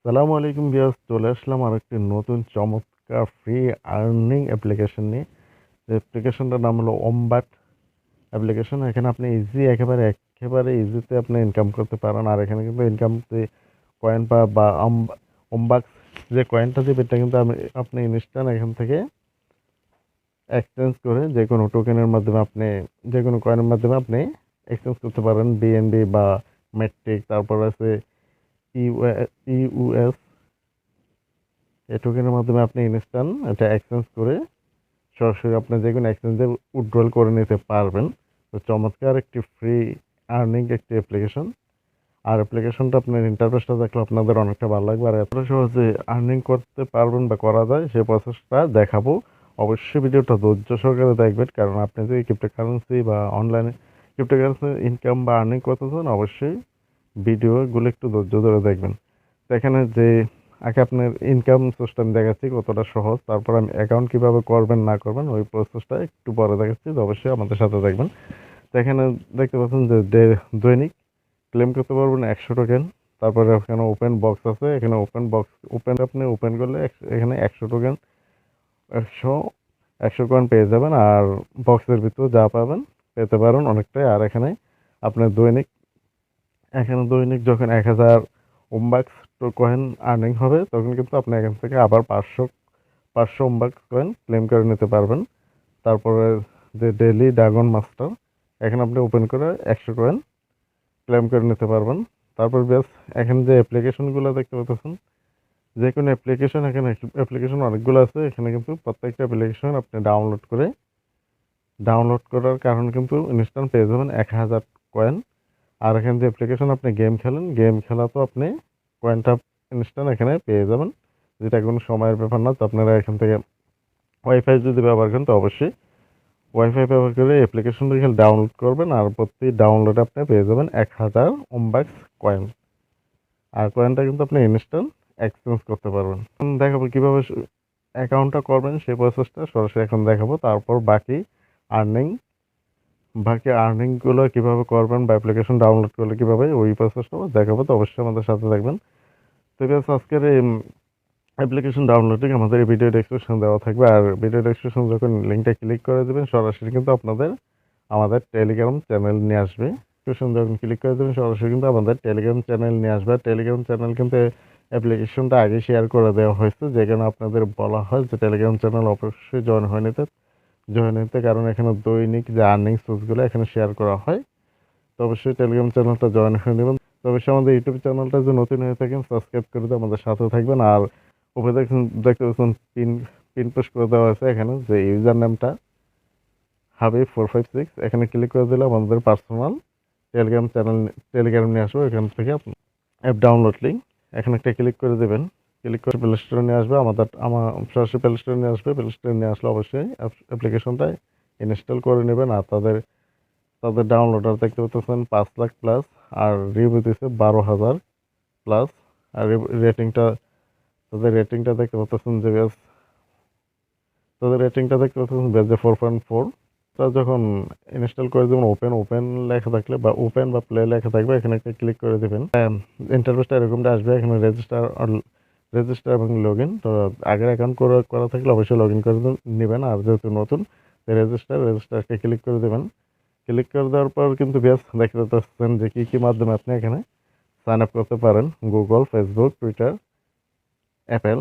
সালামু আলাইকুম ভিউয়ার্স, চলে আসলাম আর একটি নতুন চমৎকার ফ্রি আর্নিং অ্যাপ্লিকেশন নিয়ে। যে অ্যাপ্লিকেশনটার নাম হলো ওমবাট অ্যাপ্লিকেশন। এখানে আপনি একেবারে ইজিতে আপনি ইনকাম করতে পারেন। আর এখানে কিন্তু ইনকাম কয়েন বা ওমবাক্স যে কয়েনটা দিবে এটা কিন্তু আপনি ইনস্ট্যান্ট এখান থেকে এক্সচেঞ্জ করে যে কোনো টোকেনের মাধ্যমে আপনি যে কোনো কয়েনের মাধ্যমে আপনি এক্সচেঞ্জ করতে পারেন। বিএনবি বা মেট্রিক, তারপর আছে ইউএস, এই টোকেনের মাধ্যমে আপনি ইনস্ট্যান্ট এটা এক্সচেঞ্জ করে সরাসরি আপনি যে কোনো এক্সচেঞ্জে উইথড্রল করে নিতে পারবেন। তো চমৎকার একটি ফ্রি আর্নিং একটি অ্যাপ্লিকেশন। আর অ্যাপ্লিকেশনটা আপনার ইন্টারফেসটা দেখলে আপনাদের অনেকটা ভালো লাগবে। আর এতটা সহজে আর্নিং করতে পারবেন বা করা যায় সেই প্রসেসটা দেখাবো। অবশ্যই ভিডিওটা ধৈর্য সহকারে দেখবেন, কারণ আপনি যদি ক্রিপ্টোকারেন্সি বা অনলাইনে ক্রিপ্টোকারেন্সি ইনকাম বা আর্নিং করতে চান অবশ্যই ভিডিওগুলো একটু ধৈর্য ধরে দেখবেন। তো এখানে যে আগে আপনার ইনকাম সোর্সটা আমি দেখাচ্ছি কতটা সহজ, তারপর আমি অ্যাকাউন্ট কীভাবে করবেন না করবেন ওই প্রসেসটা একটু পরে দেখাচ্ছি। তো অবশ্যই আমাদের সাথে দেখবেন। তো এখানে দেখতে পাচ্ছেন যে দৈনিক ক্লেম করতে পারবেন 100 টোকেন। তারপরে এখানে ওপেন বক্স আছে, এখানে আপনি ওপেন করলে এখানে 100 টোকেন, একশো 100 কয়েন পেয়ে যাবেন। আর বক্সের ভিতরে যা পাবেন পেতে পারেন অনেকটাই। আর আপনার দৈনিক যখন 1000 ওমবাক্স কয়েন আর্নিং হবে তখন কিন্তু আপনি এখান থেকে আবার পাঁচশো ওমবাক্স কয়েন ক্লেম করে নিতে পারবেন। তারপরে যে ডেইলি ড্রাগন মাস্টার, এখানে আপনি ওপেন করে 100 কয়েন ক্লেম করে নিতে পারবেন। তারপর বেশ এখানে যে অ্যাপ্লিকেশনগুলো দেখতে পাচ্ছেন, যে কোনো অ্যাপ্লিকেশন, এখানে অ্যাপ্লিকেশন অনেকগুলো আছে। এখানে কিন্তু প্রত্যেকটা অ্যাপ্লিকেশন আপনি ডাউনলোড করার কারণে কিন্তু ইনস্ট্যান্ট পেয়ে যাবেন 1000 কয়েন। আর এখানে যে অ্যাপ্লিকেশন আপনি গেম খেলেন, গেম খেলা তো আপনি কয়েনটা ইনস্ট্যান্ট এখানে পেয়ে যাবেন, যেটা কোনো সময়ের ব্যাপার না। তো আপনারা এখান থেকে ওয়াইফাই যদি ব্যবহার করেন তো অবশ্যই ওয়াইফাই ব্যবহার করে অ্যাপ্লিকেশনটা এখানে ডাউনলোড করবেন। আর প্রতি ডাউনলোডে আপনি পেয়ে যাবেন 1000 ওমবাক্স কয়েন। আর কয়েনটা কিন্তু আপনি ইনস্ট্যান্ট এক্সচেঞ্জ করতে পারবেন। দেখাবো কীভাবে অ্যাকাউন্টটা করবেন সেই প্রসেসটা সরাসরি এখন দেখাবো। তারপর আর্নিং আর্নিংগুলো কীভাবে করবেন বা অ্যাপ্লিকেশন ডাউনলোড করলে কীভাবে ওই প্রসেসটাও দেখাবো। তো অবশ্যই আমাদের সাথে থাকবেন। তো বেশ আজকের এই অ্যাপ্লিকেশন ডাউনলোডিং আমাদের এই ভিডিও ডেসক্রিপশন দেওয়া থাকবে। আর ভিডিও ডেসক্রিপশন যখন লিঙ্কটা ক্লিক করে দেবেন সরাসরি কিন্তু আমাদের টেলিগ্রাম চ্যানেল নিয়ে আসবে। ডেসক্রিপশন যখন ক্লিক করে দেবেন সরাসরি কিন্তু আমাদের টেলিগ্রাম চ্যানেল নিয়ে আসবে। টেলিগ্রাম চ্যানেল কিন্তু অ্যাপ্লিকেশনটা আগে শেয়ার করে দেওয়া হয়েছে, যেখানে আপনাদের বলা হয় যে টেলিগ্রাম চ্যানেল অবশ্যই জয়েন হতে, কারণ এখানে দৈনিক যে আর্নিং সোর্সগুলো এখানে শেয়ার করা হয়। তো অবশ্যই টেলিগ্রাম চ্যানেলটা জয়েন হয়ে নেবেন। তো অবশ্যই আমাদের ইউটিউব চ্যানেলটা যদি নতুন হয়ে থাকেন সাবস্ক্রাইব করে দিয়ে আমাদের সাথে থাকবেন। আর উপরে দেখতে পাচ্ছেন পিন পোস্ট করে দেওয়া আছে এখানে যে ইউজার নেমটা হাবিব456, এখানে ক্লিক করে দিলে আমাদের পার্সোনাল টেলিগ্রাম নিয়ে আসবো। এখান থেকে অ্যাপ ডাউনলোড লিঙ্ক এখানে একটা ক্লিক করে দেবেন। ক্লিক করে প্লে স্টোরে নিয়ে আসবে। আমার সরাসরি প্লে স্টোরে নিয়ে আসবে। প্লে স্টোরে নিয়ে আসলে অবশ্যই অ্যাপ্লিকেশনটা ইনস্টল করে নেবেন। আর তাদের ডাউনলোডার দেখতে পাচ্ছেন 5 লাখ প্লাস, আর রিভিউ দিচ্ছে 12,000 প্লাস। আর রেটিংটা রেটিংটা দেখতে পাচ্ছেন যে বেশ তাদের রেটিংটা দেখতে পাচ্ছেন বেজে 4.4। তা যখন ইনস্টল করে দেবেন ওপেন লেখা থাকলে বা ওপেন বা প্লে লেখা থাকবে এখানে একটা ক্লিক করে দেবেন। ইন্টারফেসটা এরকমটা আসবে। এখানে রেজিস্টার এবং লগ ইন। তো আগের অ্যাকাউন্ট করা থাকলে অবশ্যই লগ ইন করে নেবেন। আর যেহেতু নতুন রেজিস্টারকে ক্লিক করে দেবেন। ক্লিক করে দেওয়ার পর কিন্তু বেশ দেখতে পাচ্ছেন যে কী মাধ্যমে আপনি এখানে সাইন আপ করতে পারেন: গুগল, ফেসবুক, টুইটার, অ্যাপেল।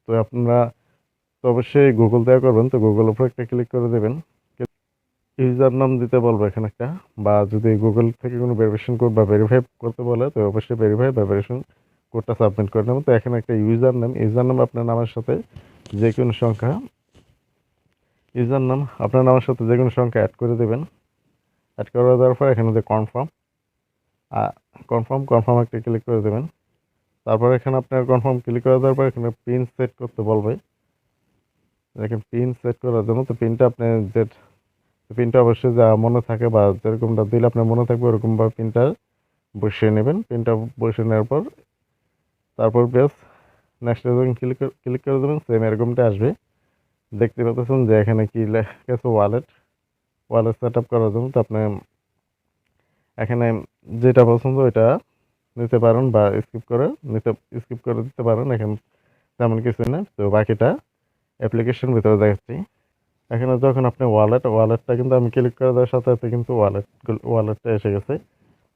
তো আপনারা তো অবশ্যই গুগল দেওয়া করবেন। তো গুগল উপর একটা ক্লিক করে দেবেন। ইউজার নাম দিতে বলবো এখানে একটা, বা যদি গুগল থেকে কোনো ভেরিফিকেশন কোড বা ভেরিফাই করতে বলে তো অবশ্যই ভেরিফাই বা ভেরিফিকেশন কোডটা সাবমিট করে নেবেন। তো এখানে একটা ইউজার নাম আপনার নামের সাথে যে কোনো সংখ্যা অ্যাড করে দেবেন। অ্যাড করে দেওয়ার পর এখানে যে কনফার্ম একটা ক্লিক করে দেবেন। তারপর এখানে আপনার কনফার্ম ক্লিক করে দেওয়ার পর এখানে পিন সেট করতে বলবে। দেখেন পিন সেট করার জন্য তো পিনটা অবশ্যই যা মনে থাকে বা যেরকমটা দিলে আপনার মনে থাকবে ওরকমভাবে পিনটা বসিয়ে নেবেন। পিনটা বসিয়ে নেওয়ার পর তারপর বেশ নেক্সট যখন ক্লিক করে দেবেন সেম এরকমটা আসবে। দেখতে পাচ্ছেন যে এখানে কি লেখা আছে ওয়ালেট সেট আপ করার জন্য। তো আপনি এখানে যেটা পছন্দ ওইটা নিতে পারেন বা স্কিপ করে দিতে পারেন, এখন তেমন কিছু না। তো বাকিটা অ্যাপ্লিকেশন ভিতরে দেখাচ্ছি। এখানে যখন আপনি ওয়ালেটটা কিন্তু আমি ক্লিক করে দেওয়ার সাথে সাথে কিন্তু ওয়ালেটটা এসে গেছে।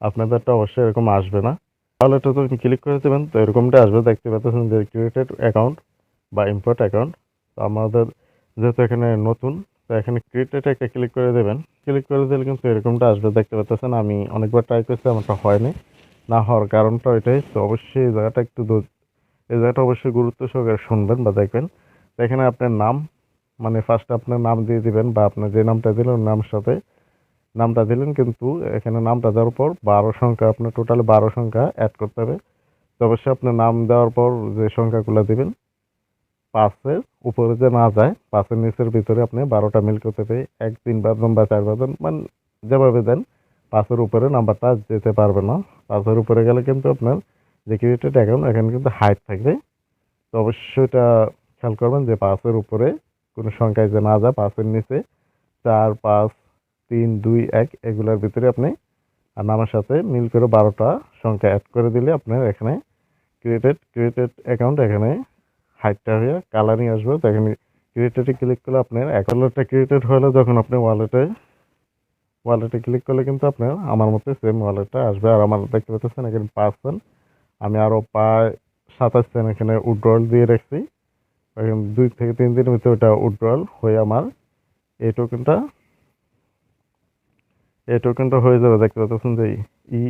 আপনাদেরটা অবশ্যই এরকম আসবে না। ওয়ালেটে যখন ক্লিক করে দেবেন তো এরকমটা আসবে, দেখতে পাচ্ছেন যে ক্রিয়েটেড অ্যাকাউন্ট বা ইম্পোর্ট অ্যাকাউন্ট। তো আমাদের যেহেতু এখানে নতুন, তো এখানে ক্রিয়েটেড একটা ক্লিক করে দেবেন। ক্লিক করে দিলে কিন্তু এরকমটা আসবে, দেখতে পাচ্ছেন। আমি অনেকবার ট্রাই করছি, আমারটা হয়নি। না হওয়ার কারণটা এটাই। তো অবশ্যই এই জায়গাটা অবশ্যই গুরুত্ব সহকারে শুনবেন বা দেখবেন। তো এখানে আপনার নাম, মানে ফার্স্টে আপনার নাম দিয়ে দিবেন বা আপনার যে নামটা দিলেন ওর নামের সাথে নামটা দিলেন, কিন্তু এখানে নামটা দেওয়ার পর 12 সংখ্যা, আপনার টোটাল 12 সংখ্যা অ্যাড করতে হবে। তো অবশ্যই আপনার নাম দেওয়ার পর যে সংখ্যাগুলো দিবেন 5-এর উপরে যে না যায়, 5-এর নিচের ভিতরে আপনি 12টা মিল করতে হবে। 1 3 বার দেন বা 4 বার দেন, মানে যেভাবে দেন 5-এর উপরে নাম্বারটা যেতে পারবে না। 5-এর উপরে গেলে কিন্তু আপনার যে ক্রিয়েটেড অ্যাকাউন্ট এখানে কিন্তু হাইড থাকবে। তো অবশ্যই এটা খেয়াল করবেন যে 5-এর উপরে কোনো সংখ্যায় যে না যায়, 5-এর নিচে 4 5 3 2 1 এগুলোর ভিতরে আপনি আর নামের সাথে মিল করে 12টা সংখ্যা অ্যাড করে দিলে আপনার এখানে ক্রিয়েটেড অ্যাকাউন্ট এখানে হাইটটা হয়ে কালারিং আসবে। তো এখানে ক্রিয়েটেডে ক্লিক করলে আপনার অ্যাকাউন্টটা ক্রিয়েটেড হলে যখন আপনি ওয়ালেটে ক্লিক করলে কিন্তু আপনার আমার মতে সেম ওয়ালেটটা আসবে। আর আমার দেখতে পাচ্ছেন এখানে 5 আমি আরও প্রায় 27 এখানে উইথড্রল দিয়ে রাখছি। এখন 2 থেকে 3 দিনের ভিতরে ওটা উইথড্রল হয়ে আমার এই টোকেনটা হয়ে যাবে। দেখতে পাচ্ছেন যে ই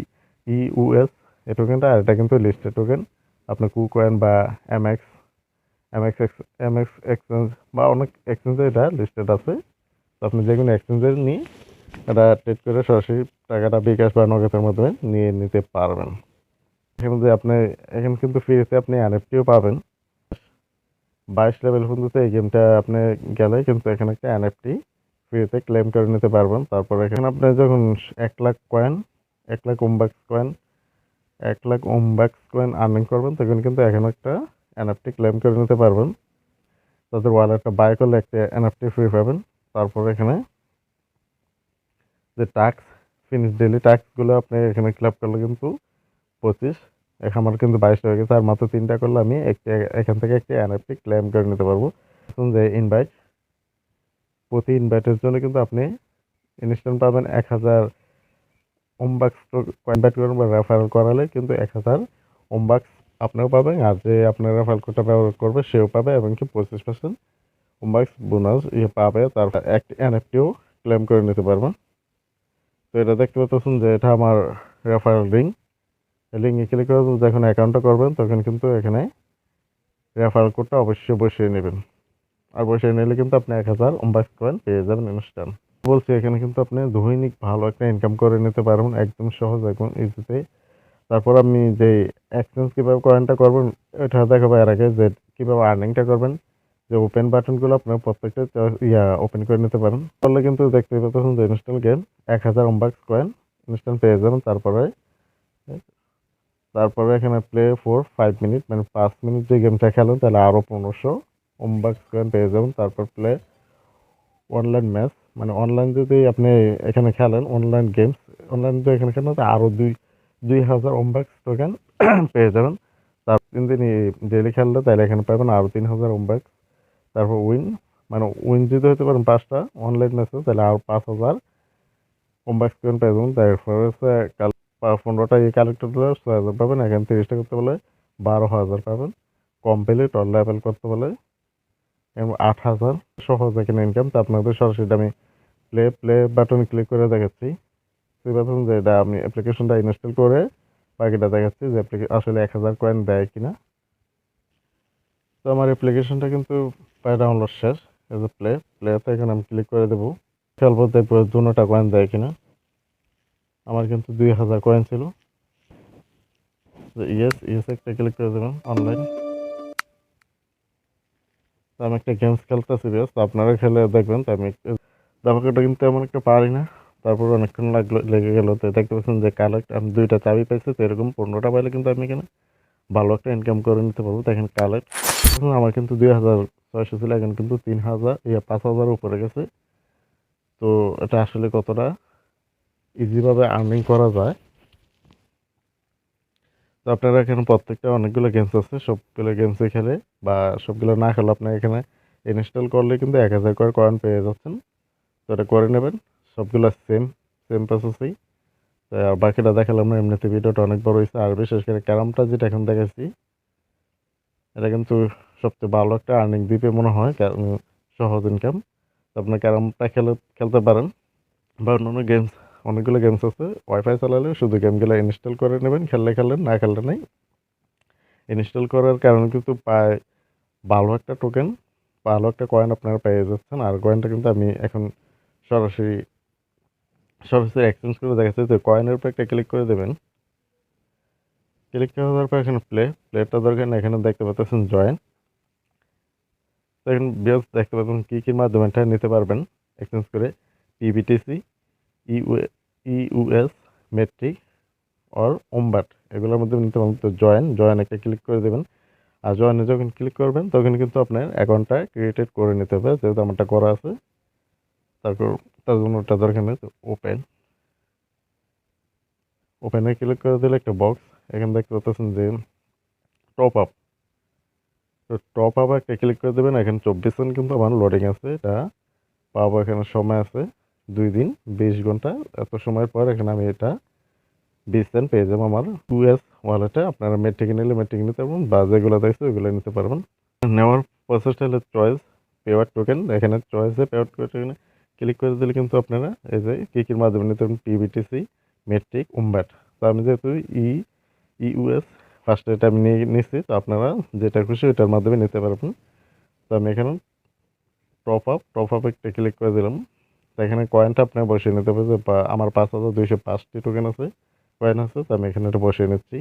ইউএস এই টোকেনটা, আর এটা কিন্তু লিস্টেড টোকেন। আপনার কুকয়েন বা এমএক্স এমএক্স এক্সচেঞ্জ বা অনেক এক্সচেঞ্জে এটা লিস্টেড আছে। তো আপনি যে কোনো এক্সচেঞ্জের নিয়ে এটা ট্রেড করে সরাসরি টাকাটা বিকাশ বা নগদের মাধ্যমে নিয়ে নিতে পারবেন। এখানে কিন্তু ফ্রিতে আপনি এনএফটিও পাবেন। 22 লেভেল পর্যন্ত এই গেমটা আপনি গেলে কিন্তু এখানে একটা এনএফটি ফ্রিতে ক্লেম করে নিতে পারবেন। তারপর এখানে আপনি যখন 1 লাখ কয়েন 1 লাখ ওমবাক্স কয়েন আর্নিং করবেন, তখন কিন্তু এখানে একটা এনএফটি ক্লেম করে নিতে পারবেন। তাদের ওয়ালেটটা বাই করলে একটা এনএফটি ফ্রি পাবেন। তারপর এখানে যে ডেইলি টাস্কগুলো আপনি এখানে ক্লেম করলে কিন্তু 25, আমার কিন্তু 22 হয়ে গেছে। আর মাত্র 3টা করলে আমি এখান থেকে একটি এনএফটি ক্লেম করে নিতে পারবো। যে প্রতি ইনভাইটের জন্য কিন্তু আপনি ইনস্ট্যান্ট পাবেন 1000 ওমবাক্স। ইনভাইট করবেন বা রেফারেল করালে কিন্তু 1000 ওমবাক্স আপনিও পাবেন, আর যে আপনার রেফারেল কোডটা ব্যবহার করবে সেও পাবে, এবং কি 25% ওমবাক্স বোনাস পাবে। তারপর একটি এনএফটিও ক্লেম করে নিতে পারবেন। তো এটা দেখতে পাচ্ছেন যে এটা আমার রেফারেল লিঙ্কে ক্লিক করে যখন অ্যাকাউন্টটা করবেন তখন কিন্তু এখানে রেফারেল কোডটা অবশ্যই বসিয়ে নেবেন। আর বসিয়ে নিলে কিন্তু আপনি 1000 ওমবাক্স কয়েন পেয়ে যাবেন ইনস্ট্যান্ট। বলছি এখানে কিন্তু আপনি দৈনিক ভালো একটা ইনকাম করে নিতে পারবেন একদম সহজ, একদম ইজিতে। তারপর আপনি যে এক্সচেঞ্জ কীভাবে কয়েনটা করবেন এটা দেখাবো। এর আগে যে কীভাবে আর্নিংটা করবেন, যে ওপেন বাটনগুলো আপনার প্রত্যেকটা ওপেন করে নিতে পারেন। তাহলে কিন্তু দেখতে পাচ্ছেন যে ইনস্ট্যান্ট গেম 1000 ওমবাক্স কয়েন ইনস্ট্যান্ট পেয়ে যাবেন। তারপরে এখানে প্লে ফর 5 মিনিট, মানে 5 মিনিট যে গেমটা খেলেন তাহলে আরও 1500 ওমবাক্স কয়েন পেয়ে যাবেন। তারপর প্লে অনলাইন ম্যাচ, মানে অনলাইন যদি আপনি এখানে খেলেন অনলাইন যদি এখানে খেলেন তো আরও 2000 ওমবাক্স টোকেন পেয়ে যাবেন। তারপর 3 দিন ডেইলি খেললে তাহলে এখানে পাবেন আরও 3000 ওমবাক্স। তারপর উইন যদি হতে পারেন 5টা অনলাইন ম্যাচে তাহলে আরও 5000 ওমবাক্স টোকেন পেয়ে যাবেন। তারপর হচ্ছে 15টা কালেক্ট করলে 6000 পাবেন। এখানে 30টা করতে বলে 12000 পাবেন। কমপ্লিট অল লেভেল করতে বলে 8000। সহজ এখানে ইনকাম। তো আপনাদের সরাসরি আমি প্লে বাটনে ক্লিক করে দেখাচ্ছি। দেখুন যে এটা আমি অ্যাপ্লিকেশনটা ইনস্টল করে বাকিটা দেখাচ্ছি যে আসলে 1000 কয়েন দেয় কিনা। তো আমার অ্যাপ্লিকেশনটা কিন্তু প্রায় ডাউনলোড শেষ। এই যে প্লেতে এখানে আমি ক্লিক করে দেবো, খেলবো, দেখবো দুটা কয়েন দেয় কিনা। আমার কিন্তু 2000 কয়েন ছিল। ইয়েস একটা ক্লিক করে দেবেন অনলাইন। তো আমি একটা গেমস খেলতেছি বেশ, তো আপনারা খেলে দেখবেন। তো আমি দামাকাটা কিন্তু এমন একটা পারি না, তারপর অনেকক্ষণ লেগে গেল। তো দেখতে পাচ্ছেন যে কালেক্ট আমি 2টা চাবি পাইছি। তো এরকম 15টা পাইলে কিন্তু আমি এখানে ভালো একটা ইনকাম করে নিতে পারবো। তো এখানে কালেক্ট আমার কিন্তু 2600 ছিল, এখন কিন্তু 5000 উপরে গেছে। তো এটা আসলে কতটা ইজিভাবে আর্নিং করা যায় তো আপনারা এখানে প্রত্যেকটা অনেকগুলো গেমস আছে, সবগুলো গেমসে খেলে বা সবগুলো না খেলে আপনার এখানে ইনস্টল করলে কিন্তু 1000 করে কয়েন পেয়ে যাচ্ছেন। তো এটা করে নেবেন, সবগুলো সেম সেম প্রসেসেই। তো আর বাকিটা দেখালাম না, এমনিতে ভিডিওটা অনেক বড় হয়েছে। আর বিশেষ করে ক্যারামটা যেটা এখন দেখাচ্ছি, এটা কিন্তু সবচেয়ে ভালো একটা আর্নিং দিবে মনে হয়, সহজ ইনকাম। তো আপনার ক্যারামটা খেলতে পারেন বা অন্যান্য গেমস, অনেকগুলো গেমস আছে। ওয়াইফাই চালালে শুধু গেমগুলো ইনস্টল করে নেবেন, খেললে খেললেন, না খেললে নেই। ইনস্টল করার কারণে কিন্তু প্রায় ভালো একটা টোকেন, ভালো একটা কয়েন আপনারা পেয়ে যাচ্ছেন। আর কয়েনটা কিন্তু আমি এখন সরাসরি সরাসরি এক্সচেঞ্জ করে দেখাচ্ছি। তো কয়েনের উপর একটা ক্লিক করে দেবেন। ক্লিক করার পর এখানে প্লেটা দরকার না, এখানে দেখতে পাচ্ছেন জয়েন। তো এখন বিয়াস দেখতে পাচ্ছেন কী মাধ্যমে এটা নিতে পারবেন এক্সচেঞ্জ করে। পিবিটিসি, ইউএস, মেট্রিক আর ওমব্যাট, এগুলোর মধ্যে নিতে পারবেন। তো জয়েন একটা ক্লিক করে দেবেন। আর জয়েনে যখন ক্লিক করবেন তখন কিন্তু আপনার অ্যাকাউন্টটা ক্রিয়েটেড করে নিতে হবে, যেহেতু আমারটা করা আছে। তারপর তার জন্য ওটা দরকার নেই। তো ওপেনে ক্লিক করে দিলে একটা বক্স এখানে দেখতে পাচ্ছেন যে টপ আপ। তো টপ আপ একটা ক্লিক করে দেবেন। এখানে 24 সেকেন্ড কিন্তু আমার লোডিং আছে, এটা পাবো। এখানে সময় আছে 2 দিন 20 ঘন্টা। এত সময়ের পর এখানে আমি এটা 20 সেন্ট পেয়ে যাবো আমার ইউএস ওয়ালেটে। আপনারা মেট্রিক নিলে মেট্রিক নিতে পারবেন, বা যেগুলো দেখছে ওইগুলো নিতে পারবেন। নেওয়ার প্রসেসটা হলো চয়েস পেওয়ার টোকেন। এখানে চয়েসে পেওয়ার টোকেনে ক্লিক করে দিলে কিন্তু আপনারা এই যে কী মাধ্যমে নিতে পারেন, পিবিটিসি, মেট্রিক, উমব্যাট। তো আমি যেহেতু ইউএস ফার্স্ট এটা আমি নিচ্ছি, তো আপনারা যেটা খুশি ওইটার মাধ্যমে নিতে পারবেন। তো আমি এখানে টপ আপ একটা ক্লিক করে দিলাম। তো এখানে কয়েনটা আপনার বসিয়ে নিতে হবে, যে আমার 5205টি টোকেন আছে, কয়েন আছে। তো আমি এখানে এটা বসিয়ে নিচ্ছি।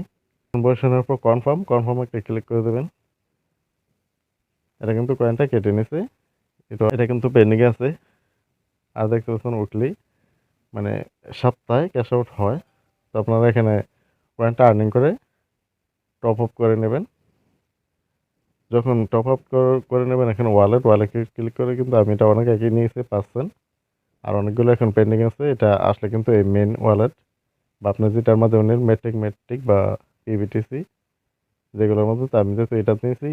বসানোর পর কনফার্ম একটা ক্লিক করে দেবেন। এটা কিন্তু কয়েনটা কেটে নিছে, এটা কিন্তু পেন্ডিং আছে। আর দেখতে পাচ্ছেন উঠলেই মানে সপ্তাহে ক্যাশ আউট হয়। তো আপনারা এখানে কয়েনটা আর্নিং করে টপ আপ করে নেবেন। যখন টপ আপ করে নেবেন, এখানে ওয়ালেটে ক্লিক করে কিন্তু আমি এটা অনেক আগে নিয়েছি 5 সেন্ট। আর অনেকগুলো এখন পেন্ডিং আছে। এটা আসলে কিন্তু এই মেন ওয়ালেট বা আপনার যেটার মাধ্যমে নেন, মেট্রিক বা পিবিটিসি, যেগুলোর মধ্যে। তো আমি যেহেতু এটা নিয়েছি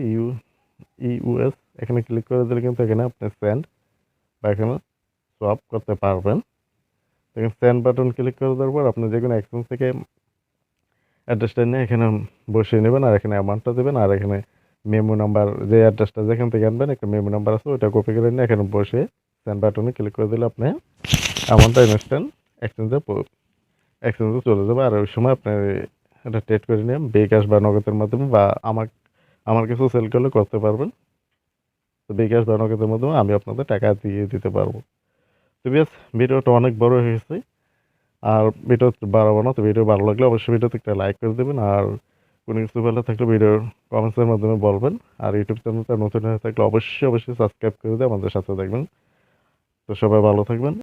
ইউএস, এখানে ক্লিক করে দিলে কিন্তু এখানে আপনি সেন্ড বা এখানে সোয়াপ করতে পারবেন। এখানে সেন্ড বাটন ক্লিক করে দেওয়ার পর আপনি যে কোনো এক্সচেঞ্জ থেকে অ্যাড্রেসটা নিয়ে এখানে বসিয়ে নেবেন, আর এখানে অ্যামাউন্টটা দেবেন। আর এখানে মেমো নাম্বার, যে অ্যাড্রেসটা যেখান থেকে আনবেন একটা মেমো নাম্বার আছে, ওইটা কপি করে নিয়ে এখানে বসে সেন্ড বাটনে ক্লিক করে দিলে আপনি অ্যামাউন্টটা ইনস্ট্যান্ট এক্সচেঞ্জে চলে যাবে। আর ওই সময় আপনার এটা ট্রেড করে নিয়ে বিকাশ বা নগদের মাধ্যমে বা আমার কিছু সেল করলে করতে পারবেন। তো বিকাশ বা নগদের মাধ্যমে আমি আপনাদের টাকা দিয়ে দিতে পারবো। তো বিয়াস, ভিডিওটা অনেক বড় হয়ে গেছে আর ভিডিও বাড়াবো না। তো ভিডিও ভালো লাগলে অবশ্যই ভিডিওতে একটা লাইক করে দেবেন। আর কোনো কিছু ভালো থাকলে ভিডিওর কমেন্টসের মাধ্যমে বলবেন। আর ইউটিউব চ্যানেলটা নতুন হয়ে থাকলে অবশ্যই সাবস্ক্রাইব করে দিয়ে আমাদের সাথে দেখবেন। তো সবাই ভালো থাকবেন।